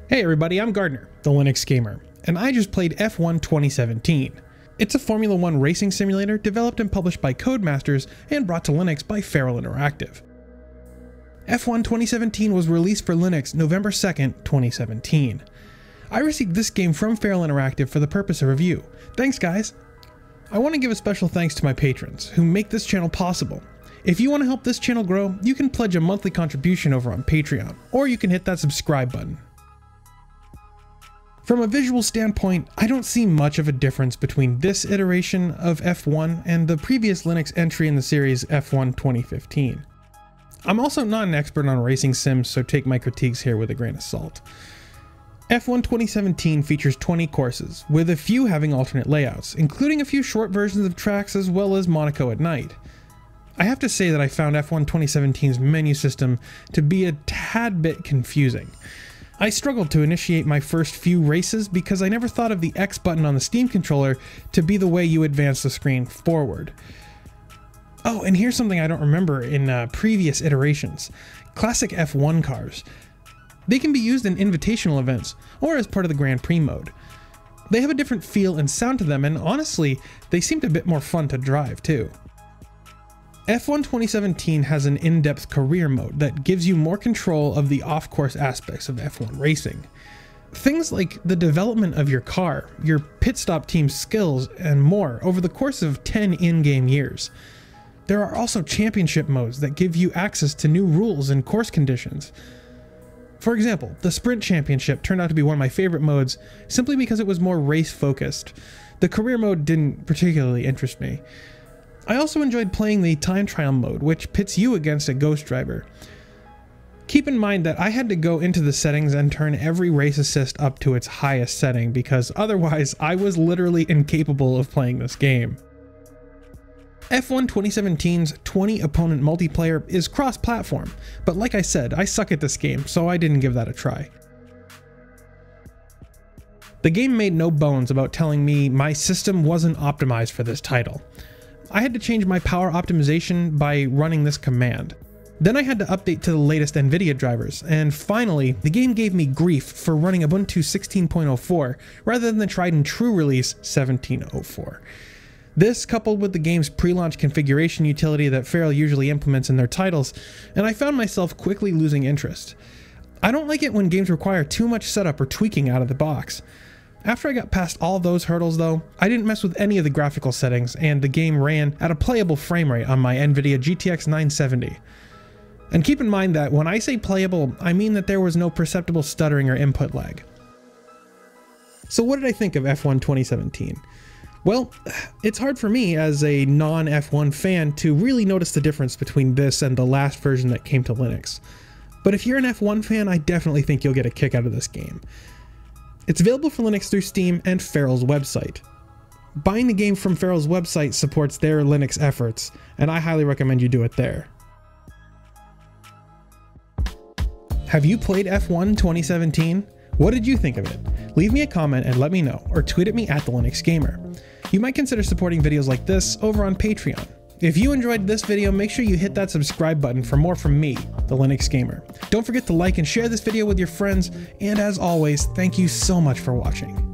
Hey everybody, I'm Gardiner, the Linux Gamer, and I just played F1 2017. It's a Formula 1 racing simulator developed and published by Codemasters and brought to Linux by Feral Interactive. F1 2017 was released for Linux November 2nd, 2017. I received this game from Feral Interactive for the purpose of review. Thanks guys! I want to give a special thanks to my patrons, who make this channel possible. If you want to help this channel grow, you can pledge a monthly contribution over on Patreon, or you can hit that subscribe button. From a visual standpoint, I don't see much of a difference between this iteration of F1 and the previous Linux entry in the series F1 2015. I'm also not an expert on racing sims, so take my critiques here with a grain of salt. F1 2017 features 20 courses, with a few having alternate layouts, including a few short versions of tracks as well as Monaco at night. I have to say that I found F1 2017's menu system to be a tad bit confusing. I struggled to initiate my first few races because I never thought of the X button on the Steam controller to be the way you advance the screen forward. Oh, and here's something I don't remember in previous iterations. Classic F1 cars. They can be used in invitational events, or as part of the Grand Prix mode. They have a different feel and sound to them, and honestly, they seemed a bit more fun to drive too. F1 2017 has an in-depth career mode that gives you more control of the off-course aspects of F1 racing. Things like the development of your car, your pit stop team's skills, and more over the course of 10 in-game years. There are also championship modes that give you access to new rules and course conditions. For example, the Sprint Championship turned out to be one of my favorite modes simply because it was more race-focused. The career mode didn't particularly interest me. I also enjoyed playing the time trial mode, which pits you against a ghost driver. Keep in mind that I had to go into the settings and turn every race assist up to its highest setting because otherwise I was literally incapable of playing this game. F1 2017's 20 opponent multiplayer is cross-platform, but like I said, I suck at this game, so I didn't give that a try. The game made no bones about telling me my system wasn't optimized for this title. I had to change my power optimization by running this command. Then I had to update to the latest Nvidia drivers, and finally, the game gave me grief for running Ubuntu 16.04 rather than the tried and true release 17.04. This, coupled with the game's pre-launch configuration utility that Feral usually implements in their titles, and I found myself quickly losing interest. I don't like it when games require too much setup or tweaking out of the box. After I got past all those hurdles though, I didn't mess with any of the graphical settings and the game ran at a playable frame rate on my Nvidia GTX 970. And keep in mind that when I say playable, I mean that there was no perceptible stuttering or input lag. So what did I think of F1 2017? Well, it's hard for me as a non-F1 fan to really notice the difference between this and the last version that came to Linux. But if you're an F1 fan, I definitely think you'll get a kick out of this game. It's available for Linux through Steam and Feral's website. Buying the game from Feral's website supports their Linux efforts, and I highly recommend you do it there. Have you played F1 2017? What did you think of it? Leave me a comment and let me know, or tweet at me at the Linux Gamer. You might consider supporting videos like this over on Patreon. If you enjoyed this video, make sure you hit that subscribe button for more from me, the Linux Gamer. Don't forget to like and share this video with your friends, and as always, thank you so much for watching.